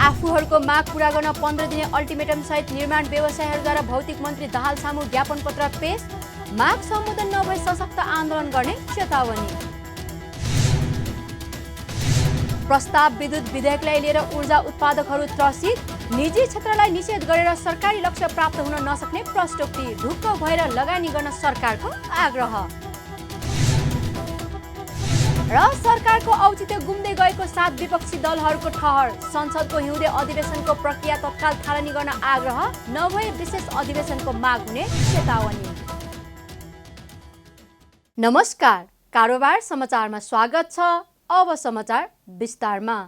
आफूहरूको माग पूरा गर्न 15 दिने अल्टिमेटम सहित निर्माण व्यवसायीहरूद्वारा भौतिक मन्त्री दाहाल सामु ज्ञापन पत्र पेश। माग सम्बोधन नभए सशक्त आन्दोलन गर्ने चेतावनी। प्रस्ताव विद्युत विधेयकलाई लिएर ऊर्जा उत्पादकहरू त्रसित। निजी क्षेत्रलाई निषेध गरेर सरकारी लक्ष्य प्राप्त हुन नसक्ने प्रष्टोक्ति। ढुक्क भएर लगानी गर्न सरकारको आग्रह। र सरकारको औचित्य गुम्दै गएको 7 विपक्षी दलहरूको ठहर। संसदको हिउँदे अधिवेशनको प्रक्रिया तत्काल थालनी गर्न आग्रह, नभए विशेष अधिवेशनको माग हुने चेतावनी। नमस्कार, कारोबार समाचारमा स्वागत छ। अब समाचार विस्तारमा।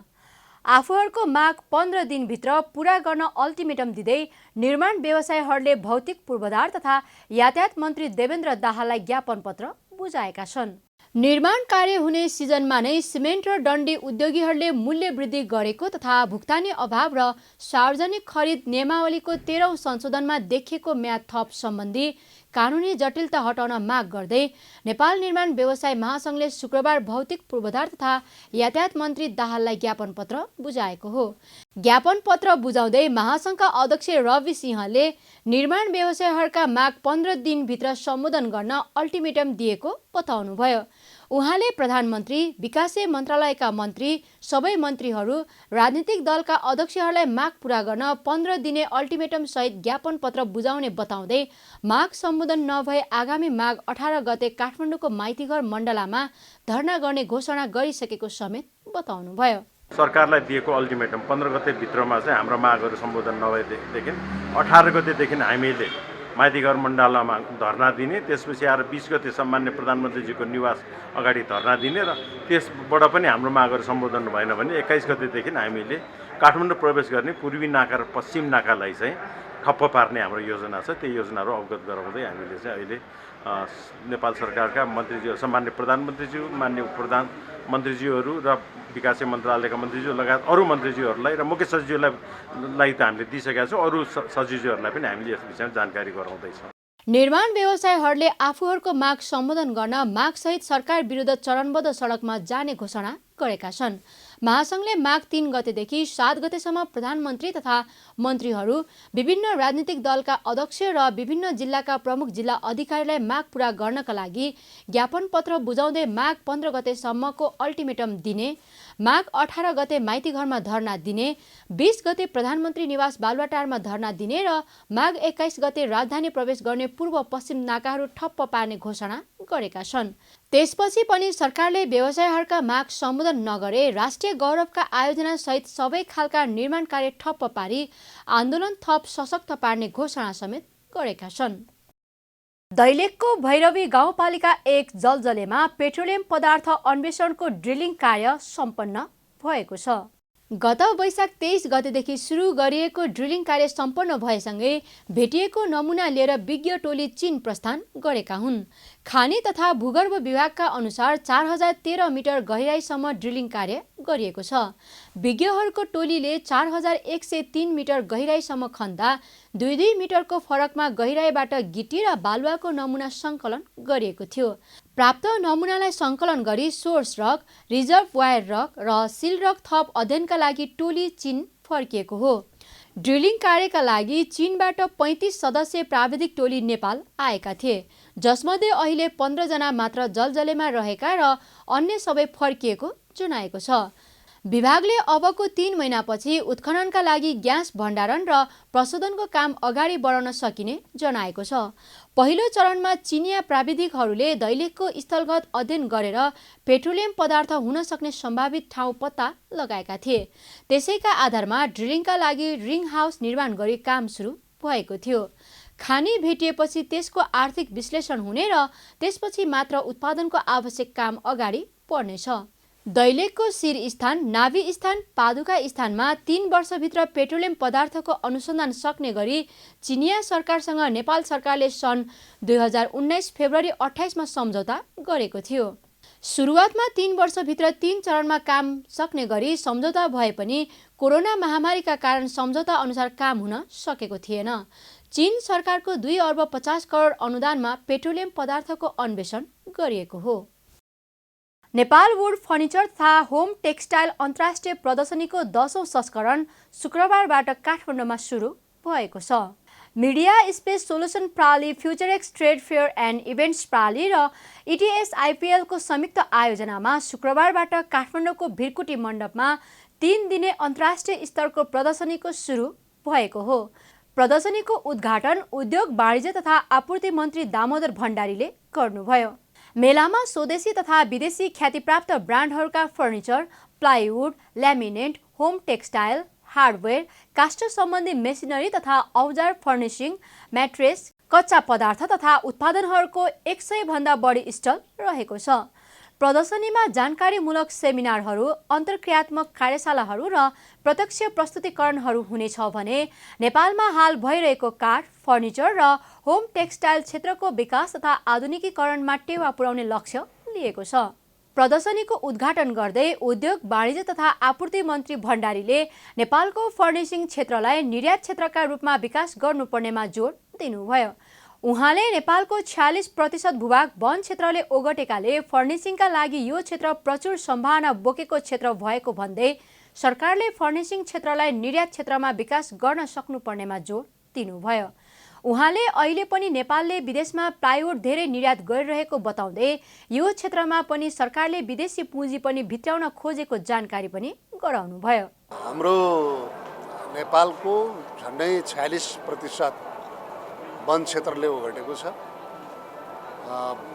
आफूहरूको माग 15 दिनभित्र पूरा गर्न अल्टिमेटम दिँदै निर्माण व्यवसायीहरूले भौतिक पूर्वाधार तथा यातायात मन्त्री देवेन्द्र दाहाललाई ज्ञापन पत्र बुझाएका छन्। निर्माण कार्य हुने सिजनमा नै सिमेन्ट र डन्डी उद्योगीहरूले मूल्य वृद्धि गरेको तथा भुक्तानी अभाव र सार्वजनिक खरिद नियमावलीको 13औं संशोधनमा देखिएको म्याद थप सम्बन्धी कानुनी जटिलता हटाउन माग गर्दै नेपाल निर्माण व्यवसाय महासंघले शुक्रबार भौतिक पूर्वाधार तथा यातायात मन्त्री दाहाललाई ज्ञापन पत्र बुझाएको हो। ज्ञापन पत्र बुझाउँदै महासंघका अध्यक्ष रवि सिंहले निर्माण व्यवसायीहरूका माग 15 दिनभित्र सम्बोधन गर्न अल्टिमेटम दिएको बताउनुभयो। उहाँले प्रधानमन्त्री, विकासे मन्त्रालयका मन्त्री, सबै मन्त्रीहरू, राजनीतिक दलका अध्यक्षहरूलाई माग पूरा गर्न 15 दिने अल्टिमेटम सहित ज्ञापन पत्र बुझाउने बताउँदै माग सम्बोधन नभए आगामी माघ 18 गते काठमाडौँको माइतीघर मण्डलामा धरना गर्ने घोषणा गरिसकेको समेत बताउनुभयो। सरकारलाई दिएको अल्टिमेटम 15 गते भित्रमा चाहिँ हाम्रो मागहरू सम्बोधन नभएदेखि 18 गतेदेखि हामीले माइतीघर मण्डलामा धरना दिने, त्यसपछि आएर 20 गते सम्मान्य प्रधानमन्त्रीजीको निवास अगाडि धरना दिने र त्यसबाट पनि हाम्रो मागहरू सम्बोधन भएन भने 21 गतेदेखि हामीले काठमाडौँ प्रवेश गर्ने पूर्वी नाका र पश्चिम नाकालाई चाहिँ ठप्प पार्ने हाम्रो योजना छ। त्यो योजनाहरू अवगत गराउँदै हामीले चाहिँ अहिले नेपाल सरकारका मन्त्रीज्यू, सम्मान्य प्रधानमन्त्रीज्यू, मान्य प्रधानमन्त्रीज्यूहरू र विकास मन्त्रालयका मन्त्रीज्यू लगायत अरू मन्त्रीज्यूहरूलाई र मुख्य सचिवज्यूलाई त हामीले दिइसकेका छौँ। अरू सचिवज्यूहरूलाई पनि हामीले यस विषयमा जानकारी गराउँदैछौँ। निर्माण व्यवसायीहरूले आफूहरूको माग सम्बोधन गर्न मागसहित सरकार विरुद्ध चरणबद्ध सडकमा जाने घोषणा गरेका छन्। महासंघले माघ 3 गतेदेखि 7 गतेसम्म प्रधानमन्त्री तथा मन्त्रीहरू, विभिन्न राजनीतिक दलका अध्यक्ष र विभिन्न जिल्लाका प्रमुख जिल्ला अधिकारीलाई माग पूरा गर्नका लागि ज्ञापन पत्र बुझाउँदै माघ 15 गतेसम्मको अल्टिमेटम दिने, माघ 18 गते माइतीघरमा धरना दिने, 20 गते प्रधानमन्त्री निवास बालुवाटारमा धरना दिने र माघ 21 गते राजधानी प्रवेश गर्ने पूर्व पश्चिम नाकाहरू ठप्प पार्ने घोषणा गरेका छन्। त्यसपछि पनि सरकारले व्यवसायीहरूका माग सम्बोधन नगरे राष्ट्रिय गौरवका आयोजना सहित सबै खालका निर्माण कार्य ठप्प पारी आन्दोलन थप सशक्त पार्ने घोषणा समेत गरेका छन्। दैलेखको भैरवी गाउँपालिका 1 जलजलेमा पेट्रोलियम पदार्थ अन्वेषणको ड्रिलिङ कार्य सम्पन्न भएको छ। गत वैशाख 23 गतेदेखि सुरु गरिएको ड्रिलिङ कार्य सम्पन्न भएसँगै भेटिएको नमुना लिएर विज्ञ टोली चीन प्रस्थान गरेका हुन्। खानी तथा भूगर्भ विभागका अनुसार 4013 मिटर गहिराईसम्म ड्रिलिङ कार्य गरिएको छ। विज्ञहरूको टोलीले 4103 मिटर गहिराईसम्म खन्दा 2-2 मिटरको फरकमा गहिराईबाट गिटी र बालुवाको नमुना सङ्कलन गरिएको थियो। प्राप्त नमुनालाई सङ्कलन गरी सोर्स रक, रिजर्भवायर रक र सिल रक थप अध्ययनका लागि टोली चीन फर्किएको हो। ड्रिलिङ कार्यका लागि चीनबाट 35 सदस्यीय प्राविधिक टोली नेपाल आएका थिए, जसमध्ये अहिले 15 जना मात्र जलजलेमा रहेका र अन्य सबै फर्किएको जनाएको छ। विभागले अबको 3 महिनापछि उत्खननका लागि ग्यास भण्डारण र प्रशोधनको काम अगाडि बढाउन सकिने जनाएको छ। पहिलो चरणमा चिनिया प्राविधिकहरूले दैलेखको स्थलगत अध्ययन गरेर पेट्रोलियम पदार्थ हुन सक्ने सम्भावित ठाउँ पत्ता लगाएका थिए। त्यसैका आधारमा ड्रिलिङका लागि रिङ हाउस निर्माण गरी काम सुरु भएको थियो। खानी भेटिएपछि त्यसको आर्थिक विश्लेषण हुने र त्यसपछि मात्र उत्पादनको आवश्यक काम अगाडि बढ्नेछ। दैलेखको शिर स्थान, नाभि स्थान, पादुका स्थानमा 3 वर्षभित्र पेट्रोलियम पदार्थको अनुसन्धान सक्ने गरी चिनिया सरकारसँग नेपाल सरकारले सन् 2019 फेब्रुअरी 28 मा सम्झौता गरेको थियो। सुरुवातमा 3 वर्षभित्र 3 चरणमा काम सक्ने गरी सम्झौता भए पनि कोरोना महामारीका कारण सम्झौता अनुसार काम हुन सकेको थिएन। चीन सरकारको 2 अर्ब 50 करोड अनुदानमा पेट्रोलियम पदार्थको अन्वेषण गरिएको हो। नेपाल वुड फर्निचर तथा होम टेक्सटाइल अन्तर्राष्ट्रिय प्रदर्शनीको 10औं संस्करण शुक्रबारबाट काठमाडौँमा सुरु भएको छ। मिडिया स्पेस सोल्युसन प्राली, FutureX trade fair and events प्राली र इटिएस आइपिएलको संयुक्त आयोजनामा शुक्रबारबाट काठमाडौँको भिरकुटी मण्डपमा 3 दिने अन्तर्राष्ट्रिय स्तरको प्रदर्शनीको सुरु भएको हो। प्रदर्शनीको उद्घाटन उद्योग वाणिज्य तथा आपूर्ति मन्त्री दामोदर भण्डारीले गर्नुभयो। मेलामा स्वदेशी तथा विदेशी ख्यातिप्राप्त ब्रान्डहरूका furniture, plywood, laminate, home textile, hardware, काष्ठ सम्बन्धी मेसिनरी तथा औजार, फर्निशिङ, म्याट्रेस, कच्चा पदार्थ तथा उत्पादनहरूको 100 भन्दा बढी स्टल रहेको छ। प्रदर्शनीमा जानकारीमूलक सेमिनारहरू, अन्तर्क्रियात्मक कार्यशालाहरू र प्रत्यक्ष प्रस्तुतिकरणहरू हुनेछ भने नेपालमा हाल भइरहेको काठ, फर्निचर र होम टेक्सटाइल क्षेत्रको विकास तथा आधुनिकीकरणमा टेवा पुर्याउने लक्ष्य लिएको छ। प्रदर्शनीको उद्घाटन गर्दै उद्योग वाणिज्य तथा आपूर्ति मन्त्री भण्डारीले नेपालको फर्निसिङ क्षेत्रलाई निर्यात क्षेत्रका रूपमा विकास गर्नुपर्नेमा जोड दिनुभयो। उहाँले नेपालको 46% भूभाग वन क्षेत्रले ओगटेकाले फर्निसिङका लागि यो क्षेत्र प्रचुर सम्भावना बोकेको क्षेत्र भएको भन्दै सरकारले फर्निसिङ क्षेत्रलाई निर्यात क्षेत्रमा विकास गर्न सक्नुपर्नेमा जोड दिनुभयो। उहाँले अहिले पनि नेपालले विदेशमा प्लाइवुड धेरै निर्यात गरिरहेको बताउँदै यो क्षेत्रमा पनि सरकारले विदेशी पुँजी पनि भित्राउन खोजेको जानकारी पनि गराउनुभयो। हाम्रो नेपालको झन्डै 46% वन क्षेत्रले ओगटेको छ।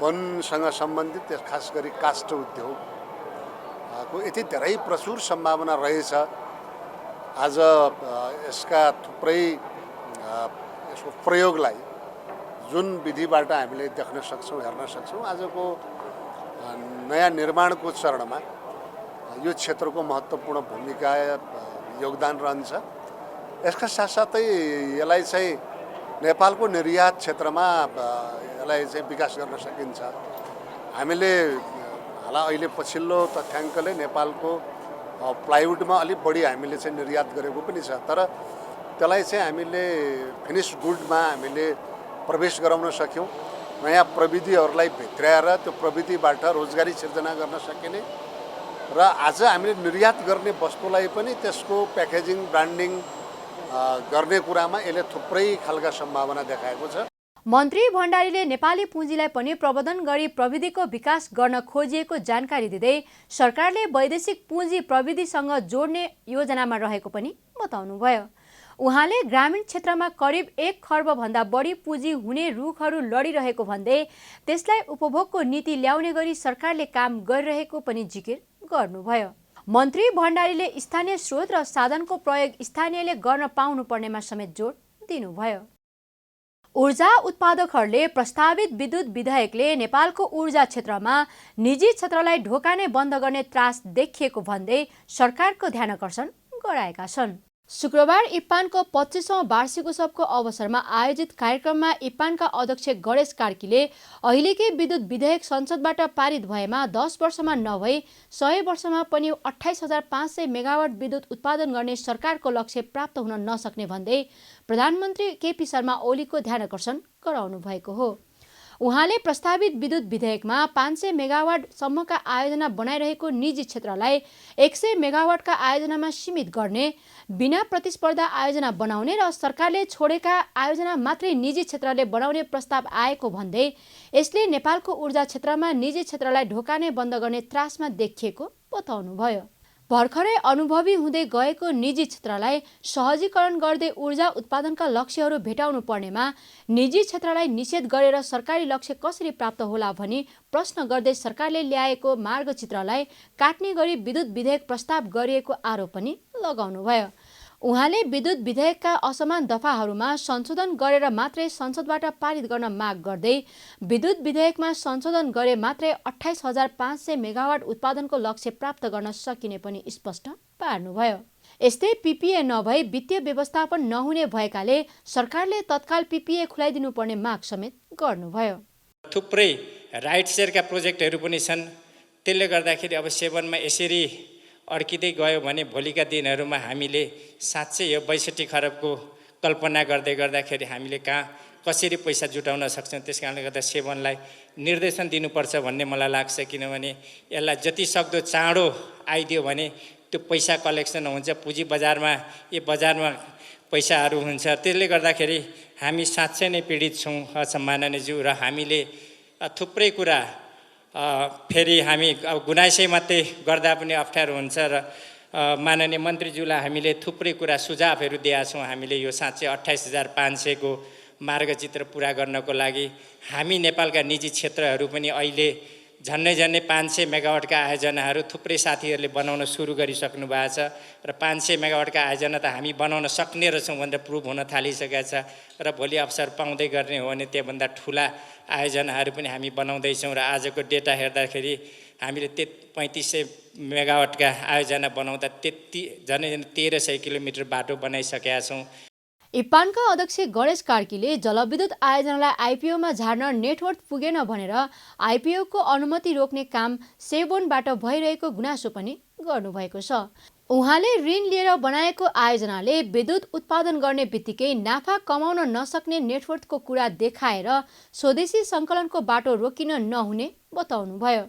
वनसँग सम्बन्धित खास गरी काष्ठ उद्योगको यति धेरै प्रचुर सम्भावना रहेछ। आज यसका थुप्रै यसको प्रयोगलाई जुन विधिबाट हामीले देख्न सक्छौँ, हेर्न सक्छौँ, आजको नयाँ निर्माणको चरणमा यो क्षेत्रको महत्त्वपूर्ण भूमिका योगदान रहन्छ। यसका साथसाथै यसलाई चाहिँ नेपालको निर्यात क्षेत्रमा यसलाई चाहिँ विकास गर्न सकिन्छ। हामीले अहिले पछिल्लो तथ्याङ्कले नेपालको प्लाइवुडमा अलिक बढी हामीले चाहिँ निर्यात गरेको पनि छ, तर त्यसलाई चाहिँ हामीले फिनिस गुडमा हामीले प्रवेश गराउन सक्यौँ। नयाँ प्रविधिहरूलाई भित्र्याएर त्यो प्रविधिबाट रोजगारी सिर्जना गर्न सकिने र आज हामीले निर्यात गर्ने वस्तुलाई पनि त्यसको प्याकेजिङ, ब्रान्डिङ गर्ने कुरामा यसले थुप्रै खालका सम्भावना देखाएको छ। मन्त्री भण्डारीले नेपाली पुँजीलाई पनि प्रबन्धन गरी प्रविधिको विकास गर्न खोजिएको जानकारी दिँदै सरकारले वैदेशिक पुँजी प्रविधिसँग जोड्ने योजनामा रहेको पनि बताउनुभयो। उहाँले ग्रामीण क्षेत्रमा करिब 1 खर्ब भन्दा बढी पुँजी हुने रुखहरू लडिरहेको भन्दै त्यसलाई उपभोगको नीति ल्याउने गरी सरकारले काम गरिरहेको पनि जिकिर गर्नुभयो। मन्त्री भण्डारीले स्थानीय स्रोत र साधनको प्रयोग स्थानीयले गर्न पाउनुपर्नेमा समेत जोड दिनुभयो। ऊर्जा उत्पादकहरूले प्रस्तावित विद्युत विधेयकले नेपालको ऊर्जा क्षेत्रमा निजी क्षेत्रलाई ढोका नै बन्द गर्ने त्रास देखिएको भन्दै सरकारको ध्यानकर्षण गराएका छन्। शुक्रबार इप्पानको 25औं वार्षिक उत्सवको अवसरमा आयोजित कार्यक्रममा इप्पानका अध्यक्ष गणेश कार्कीले अहिलेकै विद्युत विधेयक संसदबाट पारित भएमा 10 वर्षमा नभई 100 वर्षमा पनि 28,500 मेगावाट विद्युत उत्पादन गर्ने सरकारको लक्ष्य प्राप्त हुन नसक्ने भन्दै प्रधानमन्त्री केपी शर्मा ओलीको ध्यानकर्षण गराउनु भएको हो। उहाँले प्रस्तावित विद्युत विधेयकमा 500 मेगावाट सम्मका आयोजना बनाइरहेको निजी क्षेत्रलाई 100 मेगावाटका आयोजनामा सीमित गर्ने, बिना प्रतिस्पर्धा आयोजना बनाउने र सरकारले छोडेका आयोजना मात्रै निजी क्षेत्रले बनाउने प्रस्ताव आएको भन्दै यसले नेपालको ऊर्जा क्षेत्रमा निजी क्षेत्रलाई ढोका नै बन्द गर्ने त्रासमा देखिएको बताउनुभयो। भर्खरै अनुभवी हुँदै गएको निजी क्षेत्रलाई सहजीकरण गर्दै ऊर्जा उत्पादनका लक्ष्यहरू भेटाउनु पर्नेमा निजी क्षेत्रलाई निषेध गरेर सरकारी लक्ष्य कसरी प्राप्त होला भनी प्रश्न गर्दै सरकारले ल्याएको मार्गचित्रलाई काट्ने गरी विद्युत विधेयक प्रस्ताव गरिएको आरोप पनि लगाउनुभयो। उहाँले विद्युत विधेयकका असमान दफाहरूमा संशोधन गरेर मात्रै संसदबाट पारित गर्न माग गर्दै विद्युत विधेयकमा संशोधन गरे मात्रै 28,500 मेगावाट उत्पादनको लक्ष्य प्राप्त गर्न सकिने पनि स्पष्ट पार्नुभयो। यस्तै पीपीए नभई वित्तीय व्यवस्थापन नहुने भएकाले सरकारले तत्काल पीपीए खुलाइदिनु पर्ने माग समेत गर्नुभयो। थुप्रै राइट सेयरका प्रोजेक्टहरू पनि छन्। त्यसले गर्दाखेरि अब सेवनमा यसरी अड्किँदै गयो भने भोलिका दिनहरूमा हामीले साँच्चै यो 62 खरबको कल्पना गर्दै गर्दाखेरि हामीले कहाँ कसरी पैसा जुटाउन सक्छौँ। त्यस कारणले गर्दा सेवनलाई निर्देशन दिनुपर्छ भन्ने मलाई लाग्छ, किनभने यसलाई जति सक्दो चाँडो आइदियो भने त्यो पैसा कलेक्सन हुन्छ, पुँजी बजारमा बजारमा पैसाहरू हुन्छ। त्यसले गर्दाखेरि हामी साँच्चै नै पीडित छौँ माननीयज्यू, र हामीले थुप्रै कुरा फेरि हामी अब गुनासै मात्रै गर्दा पनि अप्ठ्यारो हुन्छ, र माननीय मन्त्रीज्यूलाई हामीले थुप्रै कुरा सुझावहरू दिएका छौँ। हामीले यो साँच्चै 28,500 को मार्गचित्र पुरा गर्नको लागि हामी नेपालका निजी क्षेत्रहरू पनि अहिले झन्डै 500 मेगावाटका आयोजनाहरू थुप्रै साथीहरूले बनाउन सुरु गरिसक्नु भएको छ, र 500 मेगावाटका आयोजना त हामी बनाउन सक्ने रहेछौँ भनेर प्रुभ हुन थालिसकेका छ, र भोलि अवसर पाउँदै गर्ने हो भने त्योभन्दा ठुला आयोजनाहरू पनि हामी बनाउँदैछौँ। र आजको डेटा हेर्दाखेरि हामीले 3500 मेगावाटका आयोजना बनाउँदा झन्डै 1300 किलोमिटर बाटो बनाइसकेका छौँ। इप्पानका अध्यक्ष गणेश कार्कीले जलविद्युत आयोजनालाई आइपिओमा झार्न नेटवर्थ पुगेन भनेर आइपिओको अनुमति रोक्ने काम सेबोनबाट भइरहेको गुनासो पनि गर्नुभएको छ। उहाँले ऋण लिएर बनाएको आयोजनाले विद्युत उत्पादन गर्ने बित्तिकै नाफा कमाउन नसक्ने नेटवर्थको कुरा देखाएर स्वदेशी सङ्कलनको बाटो रोकिन नहुने बताउनुभयो।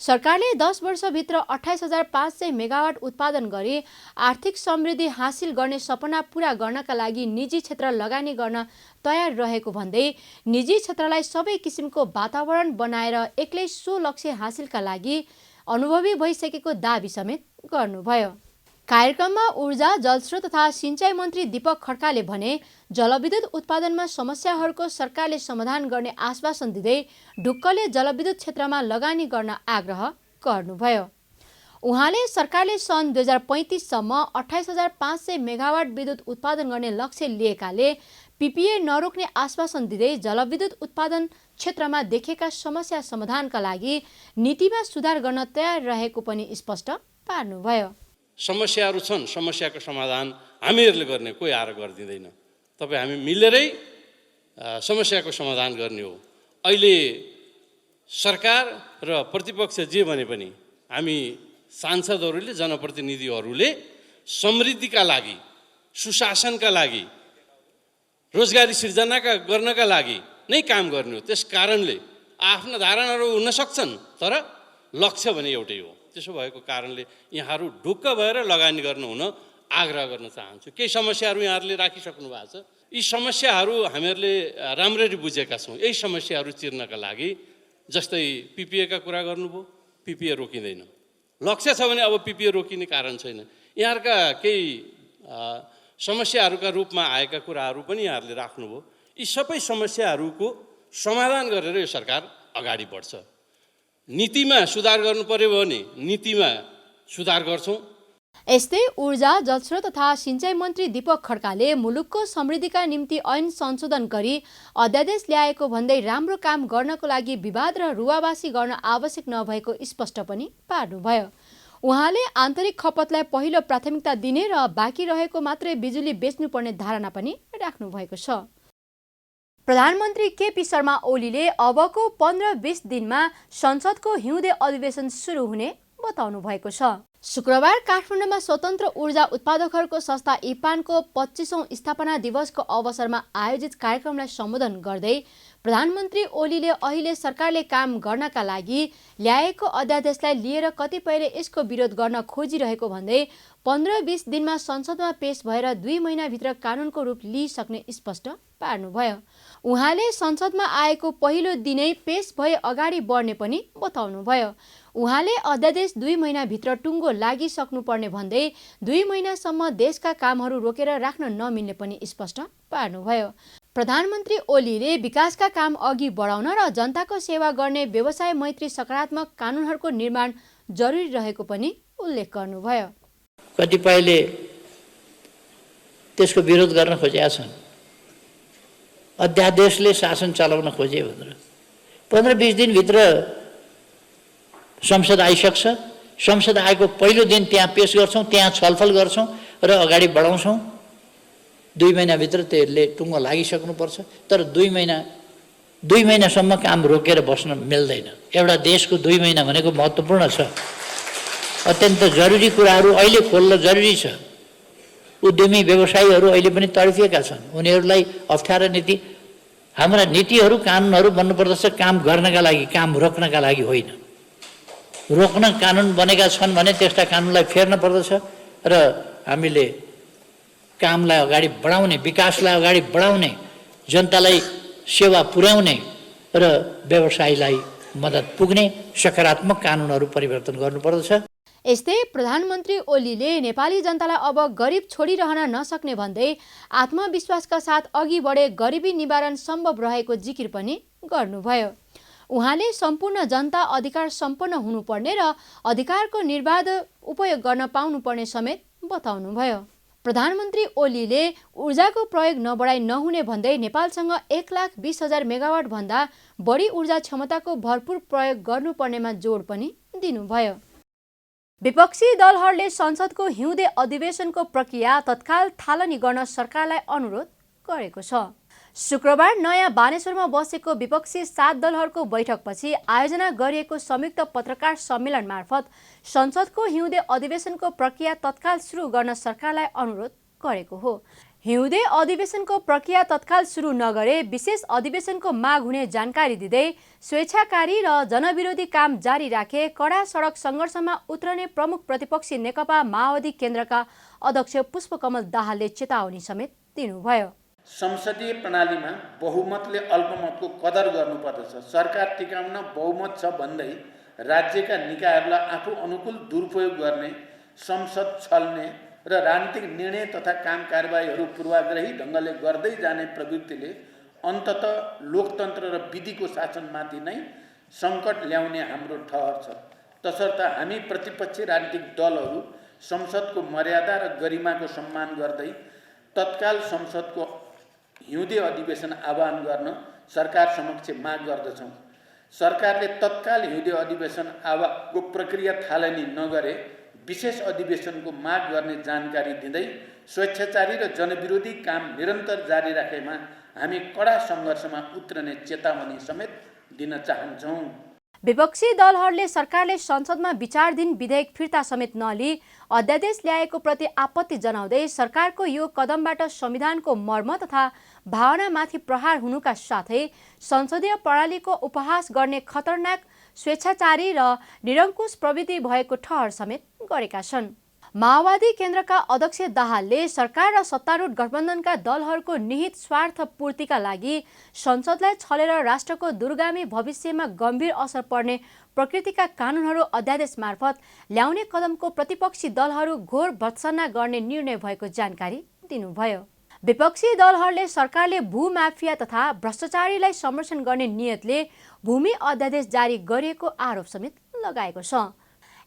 सरकारले 10 वर्षभित्र 28,500 मेगावाट उत्पादन गरी आर्थिक समृद्धि हासिल गर्ने सपना पूरा गर्नका लागि निजी क्षेत्र लगानी गर्न तयार रहेको भन्दै निजी क्षेत्रलाई सबै किसिमको वातावरण बनाएर एक्लै सो लक्ष्य हासिलका लागि अनुभवी भइसकेको दाबी समेत गर्नुभयो। कार्यक्रममा ऊर्जा, जलस्रोत तथा सिंचाई मन्त्री दीपक खड्काले भने जलविद्युत उत्पादनमा समस्याहरूको सरकारले समाधान गर्ने आश्वासन दिँदै ढुक्कले जलविद्युत क्षेत्रमा लगानी गर्न आग्रह गर्नुभयो। उहाँले सरकारले सन् 2035 सम्म 28,500 मेगावाट विद्युत उत्पादन गर्ने लक्ष्य लिएकाले पिपिए नरोक्ने आश्वासन दिँदै जलविद्युत उत्पादन क्षेत्रमा देखेका समस्या समाधानका लागि नीतिमा सुधार गर्न तयार रहेको पनि स्पष्ट पार्नुभयो। समस्याहरू छन्, समस्याको समाधान हामीहरूले गर्ने, कोही आएर गरिदिँदैन। तपाईँ हामी मिलेरै समस्याको समाधान गर्ने हो। अहिले सरकार र प्रतिपक्ष जे भने पनि हामी सांसदहरूले, जनप्रतिनिधिहरूले समृद्धिका लागि, सुशासनका लागि, रोजगारी सिर्जना गर्नका लागि नै काम गर्ने हो। त्यस कारणले आफ्ना धारणाहरू हुन सक्छन्, तर लक्ष्य भने एउटै हो। त्यसो भएको कारणले यहाँहरू ढुक्क भएर लगानी गर्नु हुन आग्रह गर्न चाहन्छु। केही समस्याहरू यहाँहरूले राखिसक्नु भएको छ, यी समस्याहरू हामीहरूले राम्ररी बुझेका छौँ। यही समस्याहरू चिर्नका लागि जस्तै पिपिएका कुरा गर्नुभयो, पिपिए रोकिँदैन। लक्ष्य छ भने अब पिपिए रोकिने कारण छैन। यहाँहरूका केही समस्याहरूका रूपमा आएका कुराहरू पनि यहाँहरूले राख्नुभयो। यी सबै समस्याहरूको समाधान गरेर यो सरकार अगाडि बढ्छ। नीतिमा सुधार गर्नु पर्यो भने नीतिमा सुधार गर्छौँ। यस्तै ऊर्जा, जलस्रोत तथा सिंचाई मन्त्री दीपक खड्काले मुलुकको समृद्धिका निम्ति ऐन संशोधन गरी अध्यादेश ल्याएको भन्दै राम्रो काम गर्नको लागि विवाद र रुवावासी गर्न आवश्यक नभएको स्पष्ट पनि पार्नुभयो। उहाँले आन्तरिक खपतलाई पहिलो प्राथमिकता दिने र बाँकी रहेको मात्रै बिजुली बेच्नुपर्ने धारणा पनि राख्नु भएको छ। प्रधानमन्त्री केपी शर्मा ओलीले अबको 15-20 दिनमा संसदको हिउँदे अधिवेशन सुरु हुने बताउनु भएको छ। शुक्रबार काठमाडौँमा स्वतन्त्र ऊर्जा उत्पादकहरूको संस्था इपानको 25औं स्थापना दिवसको अवसरमा आयोजित कार्यक्रमलाई सम्बोधन गर्दै प्रधानमन्त्री ओलीले अहिले सरकारले काम गर्नका लागि ल्याएको अध्यादेशलाई लिएर कतिपयले यसको विरोध गर्न खोजिरहेको भन्दै 15-20 दिनमा संसदमा पेश भएर 2 महिनाभित्र कानुनको रूप लिइसक्ने स्पष्ट पार्नुभयो। उहाँले संसदमा आएको पहिलो दिनै पेश भए अगाडि बढ्ने पनि बताउनुभयो। उहाँले अध्यादेश 2 महिनाभित्र टुङ्गो लागिसक्नुपर्ने भन्दै 2 महिनासम्म देशका कामहरू रोकेर राख्न नमिल्ने पनि स्पष्ट पार्नुभयो। प्रधानमन्त्री ओलीले विकासका काम अघि बढाउन र जनताको सेवा गर्ने व्यवसाय मैत्री सकारात्मक कानुनहरूको निर्माण जरुरी रहेको पनि उल्लेख गर्नुभयो। कतिपयले त्यसको विरोध गर्न खोजेका छन्, अध्यादेशले शासन चलाउन खोजे भनेर। 15-20 दिनभित्र संसद आइसक्छ। संसद आएको पहिलो दिन त्यहाँ पेश गर्छौँ, त्यहाँ छलफल गर्छौँ र अगाडि बढाउँछौँ। 2 महिनाभित्र त्यसले टुङ्गो लागिसक्नुपर्छ। तर 2 महिनासम्म काम रोकेर बस्न मिल्दैन। एउटा देशको 2 महिना भनेको महत्त्वपूर्ण छ, अत्यन्त जरुरी कुराहरू अहिले खोल्न जरुरी छ। उद्यमी व्यवसायीहरू अहिले पनि तडफिएका छन्, उनीहरूलाई अप्ठ्यारो नीति हाम्रा नीतिहरू कानुनहरू बन्नुपर्दछ काम गर्नका लागि, काम रोक्नका लागि होइन। रोक्न कानुन बनेका छन् भने त्यस्ता कानुनलाई फेर्न पर्दछ र हामीले कामलाई अगाडि बढाउने, विकासलाई अगाडि बढाउने, जनतालाई सेवा पुर्याउने र व्यवसायलाई मद्दत पुग्ने सकारात्मक कानुनहरू परिवर्तन गर्नुपर्दछ। यस्तै प्रधानमन्त्री ओलीले नेपाली जनतालाई अब गरिब छोडिरहन नसक्ने भन्दै आत्मविश्वासका साथ अघि बढे गरिबी निवारण सम्भव रहेको जिकिर पनि गर्नुभयो। उहाँले सम्पूर्ण जनता अधिकार सम्पन्न हुनुपर्ने र अधिकारको निर्बाध उपयोग गर्न पाउनुपर्ने समेत बताउनुभयो। प्रधानमन्त्री ओलीले ऊर्जाको प्रयोग नबढाइ नहुने भन्दै नेपालसँग 1,20,000 मेगावाट भन्दा बढी ऊर्जा क्षमताको भरपूर प्रयोग गर्नुपर्नेमा जोड पनि दिनुभयो। विपक्षी दलहरूले संसदको हिउँदे अधिवेशनको प्रक्रिया तत्काल थालनी गर्न सरकारलाई अनुरोध गरेको छ। शुक्रबार नयाँ बानेश्वरमा बसेको विपक्षी 7 दलहरूको बैठकपछि आयोजना गरिएको संयुक्त पत्रकार सम्मेलन मार्फत संसदको हिउँदे अधिवेशनको प्रक्रिया तत्काल सुरु गर्न सरकारलाई अनुरोध गरेको हो। हिउँदे अधिवेशनको प्रक्रिया तत्काल सुरु नगरे विशेष अधिवेशनको माग हुने जानकारी दिँदै स्वेच्छाकारी र जनविरोधी काम जारी राखे कडा सडक सङ्घर्षमा उत्रने प्रमुख प्रतिपक्षी नेकपा माओवादी केन्द्रका अध्यक्ष पुष्पकमल दाहालले चेतावनी समेत दिनुभयो। संसदीय प्रणालीमा बहुमतले अल्पमतको कदर गर्नुपर्दछ। सरकार टिकाउन बहुमत छ भन्दै राज्यका निकायहरूलाई आफू अनुकूल दुरुपयोग गर्ने, संसद छल्ने र राजनीतिक निर्णय तथा काम कारबाहीहरू पूर्वाग्रही ढङ्गले गर्दै जाने प्रवृत्तिले अन्ततः लोकतन्त्र र विधिको शासनमाथि नै सङ्कट ल्याउने हाम्रो ठहर छ। तसर्थ हामी प्रतिपक्षी राजनीतिक दलहरू संसदको मर्यादा र गरिमाको सम्मान गर्दै तत्काल संसदको हिउँदे अधिवेशन आह्वान गर्न सरकार समक्ष माग गर्दछौँ। सरकारले तत्काल हिउँदे अधिवेशन आह्वानको प्रक्रिया थालनी नगरे विशेष अधिवेशनको माग गर्ने जानकारी दिँदै स्वेच्छाचारी र जनविरोधी काम निरन्तर जारी राखेमा हामी कडा सङ्घर्षमा उत्रने चेतावनी समेत दिन चाहन्छौँ। विपक्षी दलहरूले सरकारले संसदमा विचाराधीन विधेयक फिर्ता समेत नलिई अध्यादेश ल्याएको प्रति आपत्ति जनाउँदै सरकारको यो कदमबाट संविधानको मर्म तथा भावनामाथि प्रहार हुनुका साथै संसदीय प्रणालीको उपहास गर्ने खतरनाक स्वेच्छाचारी र निरङ्कुश प्रवृत्ति भएको ठहर समेत गरेका छन्। माओवादी केन्द्रका अध्यक्ष दाहालले सरकार र सत्तारूढ गठबन्धनका दलहरूको निहित स्वार्थ पूर्तिका लागि संसदलाई छलेर राष्ट्रको दूरगामी भविष्यमा गम्भीर असर पर्ने प्रकृतिका कानुनहरू अध्यादेश मार्फत ल्याउने कदमको प्रतिपक्षी दलहरू घोर भत्सना गर्ने निर्णय भएको जानकारी दिनुभयो। विपक्षी दलहरूले सरकारले भूमाफिया तथा भ्रष्टाचारीलाई संरक्षण गर्ने नियतले भूमि अध्यादेश जारी गरिएको आरोप समेत लगाएको छ।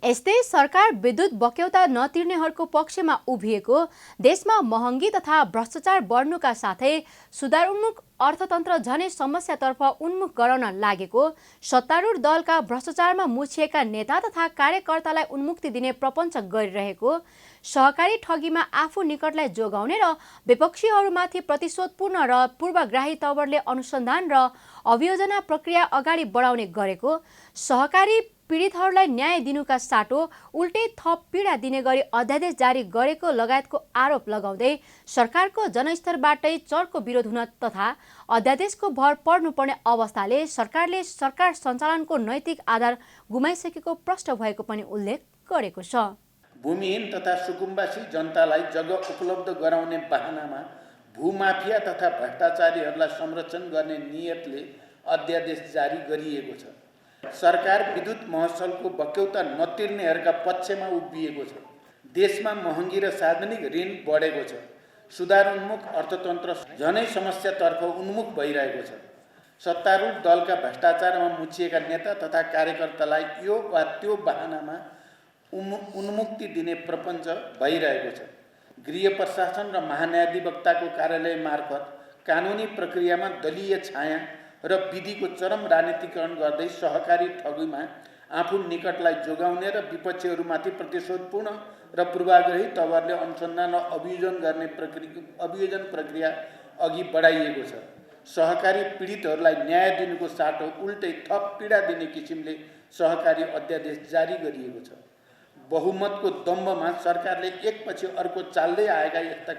यस्तै सरकार विद्युत बक्यौता नतिर्नेहरूको पक्षमा उभिएको, देशमा महँगी तथा भ्रष्टाचार बढ्नुका साथै सुधारोन्मुख अर्थतन्त्र झनै समस्यातर्फ उन्मुख गराउन लागेको, सत्तारूढ दलका भ्रष्टाचारमा मुछिएका नेता तथा कार्यकर्तालाई उन्मुक्ति दिने प्रपञ्च गरिरहेको, सहकारी ठगीमा आफू निकटलाई जोगाउने र विपक्षीहरूमाथि प्रतिशोधपूर्ण र पूर्वग्राही तवरले अनुसन्धान र अभियोजना प्रक्रिया अगाडि बढाउने गरेको, सहकारी पीडितहरूलाई न्याय दिनुका साटो उल्टै थप पीडा दिने गरी अध्यादेश जारी गरेको लगायतको आरोप लगाउँदै सरकारको जनस्तरबाटै चर्को विरोध हुन तथा अध्यादेशको भर पर्नुपर्ने अवस्थाले सरकारले सरकार सञ्चालनको नैतिक आधार गुमाइसकेको प्रष्ट भएको पनि उल्लेख गरेको छ। भूमिहीन तथा सुकुम्बासी जनतालाई जग्गा उपलब्ध गराउने बहानामा भूमाफिया तथा भ्रष्टाचारीहरूलाई संरक्षण गर्ने नियतले अध्यादेश जारी गरिएको छ। सरकार विद्युत महसुलको बक्यौता नतिर्नेहरूका पक्षमा उभिएको छ। देशमा महँगी र सार्वजनिक ऋण बढेको छ। सुधारोन्मुख अर्थतन्त्र झनै समस्यातर्फ उन्मुख भइरहेको छ। सत्तारूढ दलका भ्रष्टाचारमा मुछिएका नेता तथा कार्यकर्तालाई यो वा त्यो बहानामा उन्मुक्ति दिने प्रपञ्च भइरहेको छ। गृह प्रशासन र महान्यायाधिवक्ताको कार्यालय मार्फत कानुनी प्रक्रियामा दलीय छाया र विधिको चरम राजनीतिकरण गर्दै सहकारी ठगीमा आफू निकटलाई जोगाउने र विपक्षीहरूमाथि प्रतिशोधपूर्ण र पूर्वाग्रही तवरले अनुसन्धान र अभियोजन प्रक्रिया अघि बढाइएको छ। सहकारी पीडितहरूलाई न्याय दिनुको साटो उल्टै थप पीडा दिने किसिमले सहकारी अध्यादेश जारी गरिएको छ। बहुमतको दम्बमा सरकारले एकपछि अर्को चाल्दै आएका यस्ता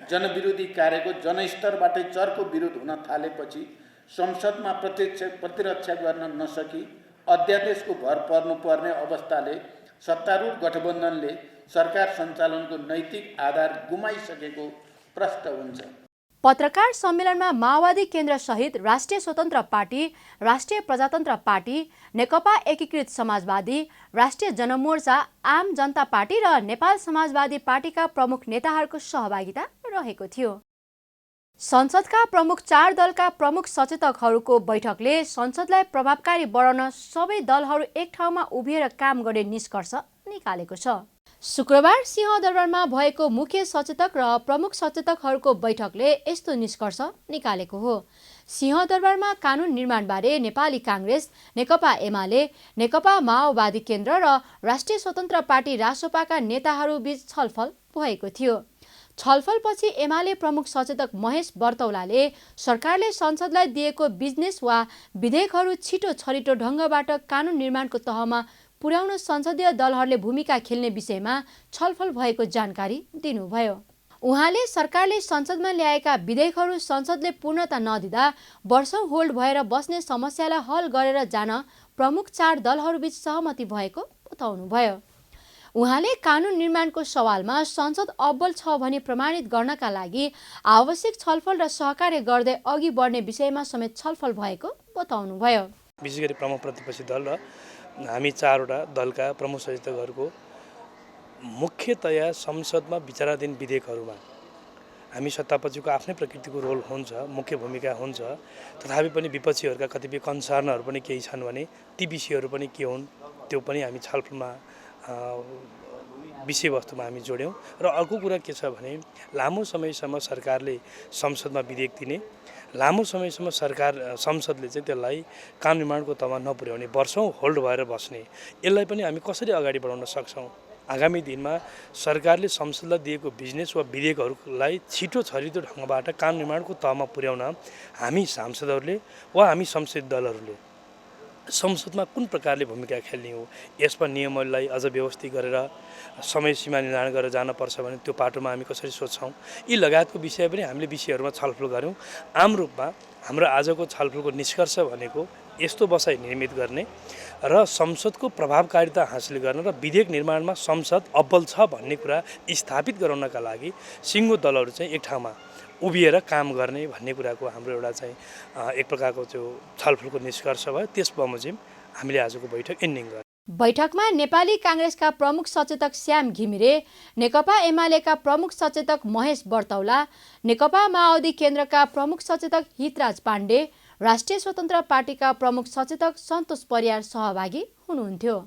जनविरोधी कार्यको जनस्तरबाटै चर्को विरोध हुन थालेपछि संसदमा प्रतिरक्षा गर्न नसकी अध्यादेशको भर पर्नुपर्ने अवस्थाले सत्तारूढ गठबन्धनले सरकार सञ्चालनको नैतिक आधार गुमाइसकेको प्रष्ट हुन्छ। पत्रकार सम्मेलनमा माओवादी केन्द्र सहित राष्ट्रिय स्वतन्त्र पार्टी, राष्ट्रिय प्रजातन्त्र पार्टी, नेकपा एकीकृत समाजवादी, राष्ट्रिय जनमोर्चा, आम जनता पार्टी र नेपाल समाजवादी पार्टीका प्रमुख नेताहरूको सहभागिता रहेको थियो। संसदका प्रमुख 4 दलका प्रमुख सचेतकहरूको बैठकले संसदलाई प्रभावकारी बनाउन सबै दलहरू एक ठाउँमा उभिएर काम गर्ने निष्कर्ष निकालेको छ। शुक्रबार सिंहदरबारमा भएको मुख्य सचेतक र प्रमुख सचेतकहरूको बैठकले यस्तो निष्कर्ष निकालेको हो। सिंहदरबारमा कानुन निर्माणबारे नेपाली काङ्ग्रेस, नेकपा एमाले, नेकपा माओवादी केन्द्र र राष्ट्रिय स्वतन्त्र पार्टी रासोपाका नेताहरूबीच छलफल भएको थियो। छलफलपछि एमाले प्रमुख सचेतक महेश बर्तौलाले सरकारले संसदलाई दिएको बिजनेस वा विधेयकहरू छिटो छरिटो ढङ्गबाट कानुन निर्माणको तहमा पुर्याउन संसदीय दलहरूले भूमिका खेल्ने विषयमा छलफल भएको जानकारी दिनुभयो। उहाँले सरकारले संसदमा ल्याएका विधेयकहरू संसदले पूर्णता नदिँदा वर्षौं होल्ड भएर बस्ने समस्यालाई हल गरेर जान प्रमुख 4 दलहरूबीच सहमति भएको बताउनुभयो। उहाँले कानुन निर्माणको सवालमा संसद अब्बल छ भनी प्रमाणित गर्नका लागि आवश्यक छलफल र सहकार्य गर्दै अघि बढ्ने विषयमा समेत छलफल भएको बताउनुभयो। विशेष गरी प्रमुख प्रतिपक्षी दल र हामी 4 वटा दलका प्रमुख सचेतकहरूको मुख्यतया संसदमा विचाराधीन विधेयकहरूमा हामी सत्तापक्षको आफ्नै प्रकृतिको रोल हुन्छ, मुख्य भूमिका हुन्छ। तथापि पनि विपक्षीहरूका कतिपय कन्सर्नहरू पनि केही छन् भने ती विषयहरू पनि के हुन् त्यो पनि हामी छलफलमा विषयवस्तुमा हामी जोड्यौँ। र अर्को कुरा के छ भने लामो समयसम्म सरकारले संसदमा विधेयक दिने, लामो समयसम्म संसदले चाहिँ त्यसलाई कानुन निर्माणको तहमा नपुर्याउने, वर्षौं होल्ड भएर बस्ने, यसलाई पनि हामी कसरी अगाडि बढाउन सक्छौँ। आगामी दिनमा सरकारले संसदलाई दिएको बिजनेस वा विधेयकहरूलाई छिटो छरिटो ढङ्गबाट कानुन निर्माणको तहमा पुर्याउन हामी सांसदहरूले वा हामी संसदीय दलहरूले संसदमा कुन प्रकारले भूमिका खेल्ने हो, यसमा नियमहरूलाई अझ व्यवस्थित गरेर समय सीमा निर्धारण गरेर जानुपर्छ भने त्यो पाटोमा हामी कसरी सोच्छौँ, यी लगायतको विषय पनि हामीले विषयहरूमा छलफल गऱ्यौँ। आम रूपमा हाम्रो आजको छलफलको निष्कर्ष भनेको यस्तो बसाइ निर्मित गर्ने र संसदको प्रभावकारिता हासिल गर्न र विधेयक निर्माणमा संसद अब्बल छ भन्ने कुरा स्थापित गराउनका लागि सिङ्गो दलहरू चाहिँ एक ठाउँमा उभिएर काम गर्ने भन्ने कुराको हाम्रो एउटा चाहिँ एक प्रकारको त्यो छलफलको निष्कर्ष भयो। त्यस बमोजिम हामीले आजको बैठक एन्डिङ गर्यौँ। बैठकमा नेपाली काङ्ग्रेसका प्रमुख सचेतक श्याम घिमिरे, नेकपा एमालेका प्रमुख सचेतक महेश बर्तौला, नेकपा माओवादी केन्द्रका प्रमुख सचेतक हितराज पाण्डे, राष्ट्रिय स्वतन्त्र पार्टीका प्रमुख सचेतक सन्तोष परियार सहभागी हुनुहुन्थ्यो।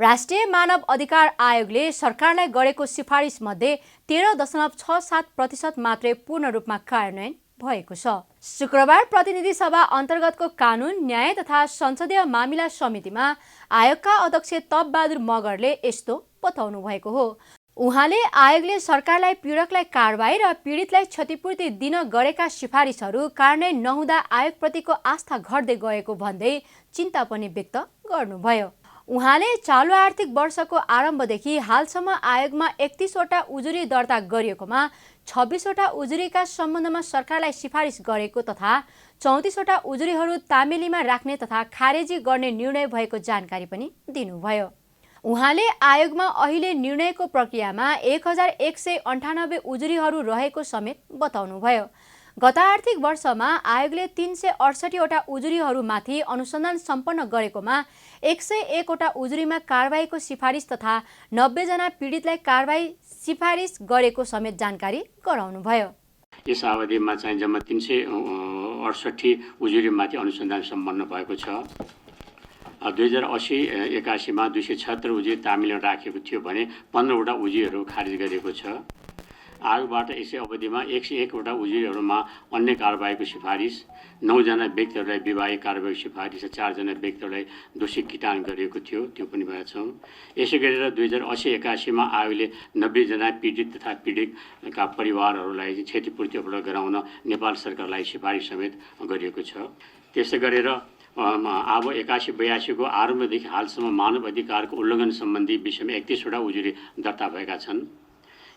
राष्ट्रिय मानव अधिकार आयोगले सरकारलाई गरेको सिफारिसमध्ये 13.67% मात्रै पूर्ण रूपमा कार्यान्वयन भएको छ। शुक्रबार प्रतिनिधि सभा अन्तर्गतको कानुन, न्याय तथा संसदीय मामिला समितिमा आयोगका अध्यक्ष तपबहादुर मगरले यस्तो बताउनु भएको हो। उहाँले आयोगले सरकारलाई पीडकलाई कारबाही र पीडितलाई क्षतिपूर्ति दिन गरेका सिफारिसहरू कार्यान्वयन नहुँदा आयोगप्रतिको आस्था घट्दै गएको भन्दै चिन्ता पनि व्यक्त गर्नुभयो। उहाँले चालु आर्थिक वर्षको आरम्भदेखि हालसम्म आयोगमा 31 वटा उजुरी दर्ता गरिएकोमा 26 वटा उजुरीका सम्बन्धमा सरकारलाई सिफारिस गरेको तथा 34 वटा उजुरीहरू तामेलीमा राख्ने तथा खारेजी गर्ने निर्णय भएको जानकारी पनि दिनुभयो। उहाँले आयोगमा अहिले निर्णयको प्रक्रियामा 1198 उजुरीहरू रहेको समेत बताउनुभयो। गत आर्थिक वर्षमा आयोगले 368 वटा उजुरीहरूमाथि अनुसन्धान सम्पन्न गरेकोमा 101 वटा उजुरीमा कारबाहीको सिफारिस तथा 90 जना पीडितलाई कारबाही सिफारिस गरेको समेत जानकारी गराउनुभयो। यस अवधिमा चाहिँ जम्मा 368 उजुरीमाथि अनुसन्धान सम्पन्न भएको छ। 2080-81 मा 276 उजुरी तामिलमा राखेको थियो भने 15 वटा उजुरीहरू खारिज गरिएको छ। आयोगबाट यसै अवधिमा 101 वटा उजुरीहरूमा अन्य कारबाहीको सिफारिस, 9 जना व्यक्तिहरूलाई विवाहिक कारबाही सिफारिस र 4 जना व्यक्तिहरूलाई दोषी किटान गरिएको थियो, त्यो पनि भएका छौँ। यसै गरेर 2080-81 मा आयोगले 90 जना पीडित तथा पीडितका परिवारहरूलाई क्षतिपूर्ति उपलब्ध गराउन नेपाल सरकारलाई सिफारिस समेत गरिएको छ। त्यसै गरेर अब 81-82 को आरम्भदेखि हालसम्म मानव अधिकारको उल्लङ्घन सम्बन्धी विषयमा 31 वटा उजुरी दर्ता भएका छन्।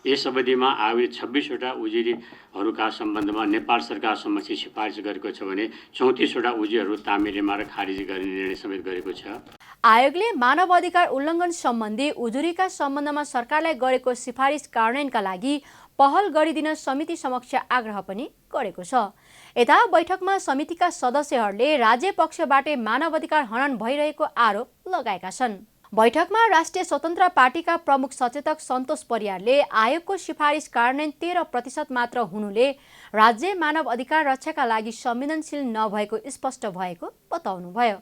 यस अवधिमा आयोगले 26वटा उजुरीहरूका सम्बन्धमा नेपाल सरकार समक्ष सिफारिस गरेको छ भने 34वटा उजुरीहरू तामेलीमा र खारिज गर्ने निर्णय समेत गरेको छ। आयोगले मानव अधिकार उल्लङ्घन सम्बन्धी उजुरीका सम्बन्धमा सरकारलाई गरेको सिफारिस कार्यान्वयनका लागि पहल गरिदिन समिति समक्ष आग्रह पनि गरेको छ। यता बैठकमा समितिका सदस्यहरूले राज्य पक्षबाटै मानव अधिकार हनन भइरहेको आरोप लगाएका छन्। बैठकमा राष्ट्रिय स्वतन्त्र पार्टीका प्रमुख सचेतक सन्तोष परियारले आयोगको सिफारिस कार्यान्वयन 13% मात्र हुनुले राज्य मानव अधिकार रक्षाका लागि संवेदनशील नभएको स्पष्ट भएको बताउनुभयो।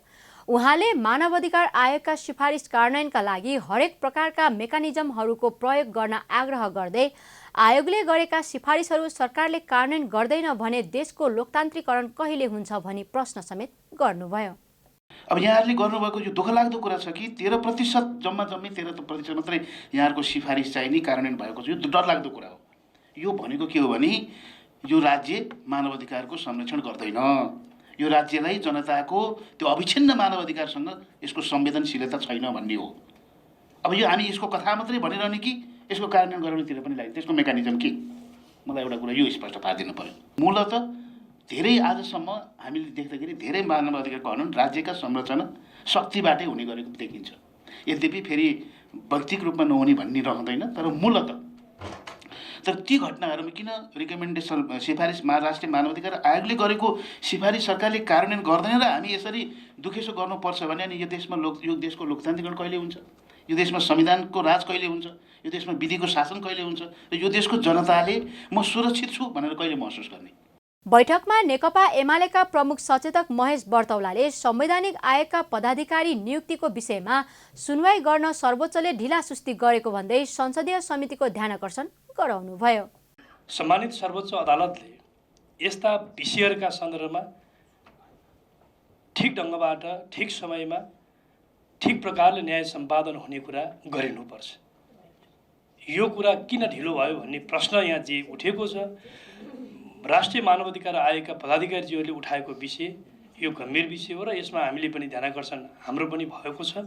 उहाँले मानव अधिकार आयोगका सिफारिस कार्यान्वयनका लागि हरेक प्रकारका मेकानिजमहरूको प्रयोग गर्न आग्रह गर्दै आयोगले गरेका सिफारिसहरू सरकारले कार्यान्वयन गर्दैन भने देशको लोकतान्त्रिकरण कहिले हुन्छ भनी प्रश्न समेत गर्नुभयो। अब यहाँहरूले गर्नुभएको यो दुःखलाग्दो कुरा छ कि 13% जम्मै 13% मात्रै यहाँहरूको सिफारिस चाहिँ नि कार्यान्वयन भएको छ। यो डरलाग्दो कुरा हो। यो भनेको के हो भने यो राज्य मानव अधिकारको संरक्षण गर्दैन। यो राज्यलाई जनताको त्यो अविच्छिन्न मानव अधिकारसँग यसको संवेदनशीलता छैन भन्ने हो। अब यो हामी यसको कथा मात्रै भनिरहने कि यसको कार्यान्वयन गराउनेतिर पनि लाग्यो। त्यसको मेकानिजम के? मलाई एउटा कुरा यो स्पष्ट पारिदिनु पर्यो। मूलतः धेरै आजसम्म हामीले देख्दाखेरि धेरै मानव अधिकारको हनन राज्यका संरचना शक्तिबाटै हुने गरेको देखिन्छ। यद्यपि फेरि व्यक्तिगत रूपमा नहुने भन्ने रहँदैन, तर मूलतः तर ती घटनाहरूमा किन रिकमेन्डेसन सिफारिस राष्ट्रिय मानव अधिकार आयोगले गरेको सिफारिस सरकारले कार्यान्वयन गर्दैन र हामी यसरी दुखेसो गर्नुपर्छ भने अनि यो देशको लोकतान्त्रिकरण कहिले हुन्छ? यो देशमा संविधानको राज कहिले हुन्छ? यो देशमा विधिको शासन कहिले हुन्छ? र यो देशको जनताले म सुरक्षित छु भनेर कहिले महसुस गर्ने? बैठकमा नेकपा एमालेका प्रमुख सचेतक महेश बर्तौलाले संवैधानिक आयोगका पदाधिकारी नियुक्तिको विषयमा सुनवाई गर्न सर्वोच्चले ढिलासुस्ती गरेको भन्दै संसदीय समितिको ध्यानकर्षण गराउनुभयो। सम्मानित सर्वोच्च अदालतले यस्ता विषयहरूका सन्दर्भमा ठिक ढङ्गबाट ठिक समयमा ठिक प्रकारले न्याय सम्पादन हुने कुरा गरिनुपर्छ। यो कुरा किन ढिलो भयो भन्ने प्रश्न यहाँ जे उठेको छ, राष्ट्रिय मानव अधिकार आयोगका पदाधिकारीज्यूहरूले उठाएको विषय यो गम्भीर विषय हो र यसमा हामीले पनि ध्यानकर्षण हाम्रो पनि भएको छ।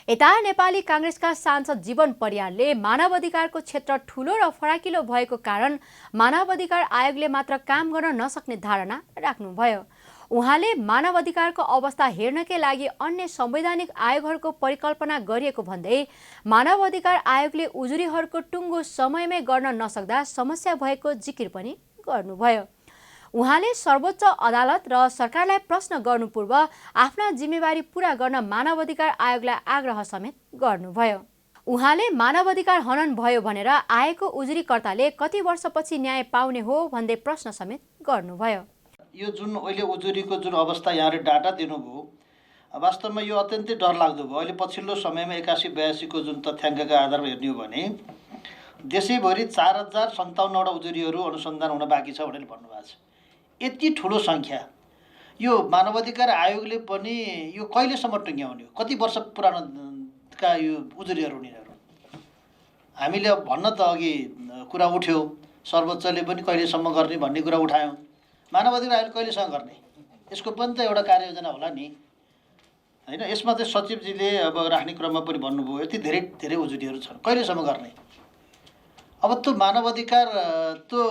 यता नेपाली कांग्रेसका सांसद जीवन परियारले मानव अधिकारको क्षेत्र ठूलो र फराकिलो भएको कारण मानव अधिकार आयोगले मात्र काम गर्न नसक्ने धारणा राख्नुभयो। उहाँले मानव अधिकारको अवस्था हेर्नकै लागि अन्य संवैधानिक आयोगहरूको परिकल्पना गरिएको भन्दै मानव अधिकार आयोगले उजुरीहरूको टुङ्गो समयमै गर्न नसक्दा समस्या भएको जिकिर पनि गर्नुभयो। उहाँले सर्वोच्च अदालत र सरकारलाई प्रश्न गर्नु पूर्व आफ्ना जिम्मेवारी पूरा गर्न मानव अधिकार आयोगलाई आग्रह समेत गर्नुभयो। उहाँले मानव अधिकार हनन भयो भनेर आएको उजुरीकर्ताले कति वर्षपछि न्याय पाउने हो भन्दै प्रश्न समेत गर्नुभयो। यो जुन अहिले उजुरीको जुन अवस्था यहाँले डाटा दिनुभयो, वास्तवमा यो अत्यन्तै डरलाग्दो भयो। अहिले पछिल्लो समयमा 81-82 को जुन तथ्याङ्कका आधारमा हेर्ने हो भने देशैभरि 4057वटा उजुरीहरू अनुसन्धान हुन बाँकी छ भनेर भन्नुभएको छ। यति ठुलो सङ्ख्या यो मानवाधिकार आयोगले पनि यो कहिलेसम्म टुङ्ग्याउने हो? कति वर्ष पुरानोका यो उजुरीहरू हुनेहरू? हामीले भन्न त अघि कुरा उठ्यो, सर्वोच्चले पनि कहिलेसम्म गर्ने भन्ने कुरा उठायौँ। मानवाधिकार आयोगले कहिलेसम्म गर्ने यसको पनि त एउटा कार्ययोजना होला नि, होइन? यसमा चाहिँ सचिवजीले अब राख्ने क्रममा पनि भन्नुभयो यति धेरै धेरै उजुरीहरू छन्, कहिलेसम्म गर्ने? अब त्यो मानवाधिकार त्यो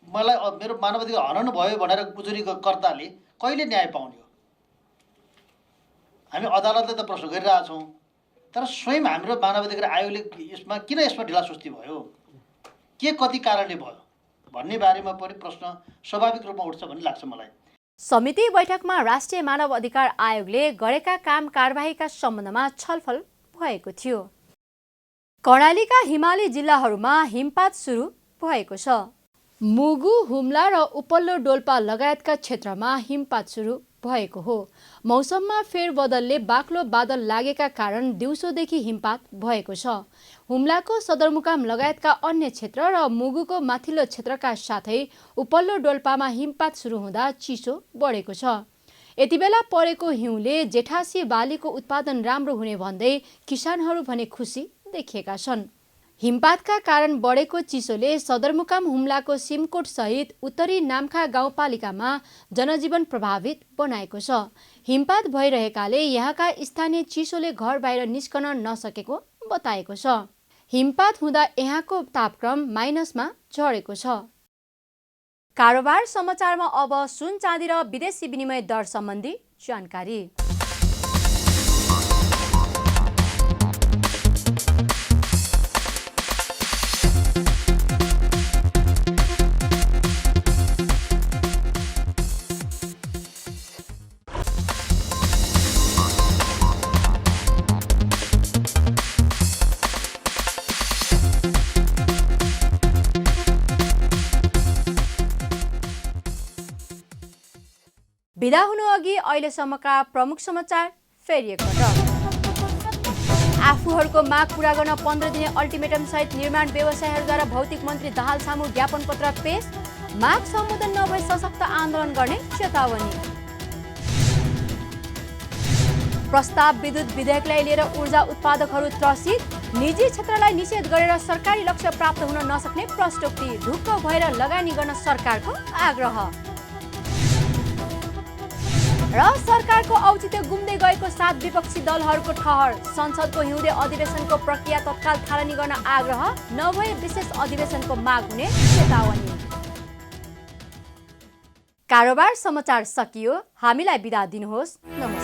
मलाई मेरो मानवाधिकार हनन भयो भनेर उजुरीकर्ताले कहिले न्याय पाउने हो? हामी अदालतले त प्रश्न गरिरहेछौँ, तर स्वयं हाम्रो मानवाधिकार आयोगले यसमा ढिलासुस्ती भयो, के कति कारणले भयो भन्ने बारेमा पनि प्रश्न स्वाभाविक रूपमा उठ्छ भन्ने लाग्छ मलाई। समिति बैठकमा राष्ट्रिय मानव अधिकार आयोगले गरेका काम कारबाहीका सम्बन्धमा छलफल भएको थियो। कर्णालीका हिमाली जिल्लाहरूमा हिमपात सुरु भएको छ। मुगु, हुम्ला र उपल्लो डोल्पा लगायतका क्षेत्रमा हिमपात सुरु भएको हो। मौसममा फेरबदलले बाक्लो बादल लागेका कारण दिउँसोदेखि हिमपात भएको छ। हुम्लाको सदरमुकाम लगायतका अन्य क्षेत्र र मुगुको माथिल्लो क्षेत्रका साथै उपल्लो डोल्पामा हिमपात सुरु हुँदा चिसो बढेको छ। यति बेला परेको हिउँले जेठासी बालीको उत्पादन राम्रो हुने भन्दै किसानहरू भने खुसी देखिएका छन्। हिमपातका कारण बढेको चिसोले सदरमुकाम हुम्लाको सिमकोट सहित उत्तरी नाम्खा गाउँपालिकामा जनजीवन प्रभावित बनाएको छ। हिमपात भइरहेकाले यहाँका स्थानीय चिसोले घर बाहिर निस्कन नसकेको बताएको छ। हिमपात हुँदा यहाँको तापक्रम माइनसमा झरेको छ। कारोबार समाचारमा अब सुन चाँदी र विदेशी विनिमय दर सम्बन्धी जानकारी। बिदा हुनु अघि अहिलेसम्मका प्रमुख समाचार फेरि एकपटक। आफूहरूको माग पूरा गर्न 15 दिने अल्टिमेटम सहित निर्माण व्यवसायीहरूद्वारा भौतिक मन्त्री दाहाल सामु ज्ञापन पत्र पेश। माग सम्बोधन नभए सशक्त आन्दोलन गर्ने चेतावनी। प्रस्ताव विद्युत विधेयकलाई लिएर ऊर्जा उत्पादकहरू त्रसित। निजी क्षेत्रलाई निषेध गरेर सरकारी लक्ष्य प्राप्त हुन नसक्ने प्रष्टोक्ति। ढुक्क भएर लगानी गर्न सरकारको आग्रह। र सरकारको औचित्य गुम्दै गएको 7 विपक्षी दलहरूको ठहर। संसदको हिउँदे अधिवेशनको प्रक्रिया तत्काल थालनी गर्न आग्रह, नभए विशेष अधिवेशनको माग हुने चेतावनी। कारोबार समाचार सकियो। हामीलाई बिदा दिनुहोस्। नमस्कार।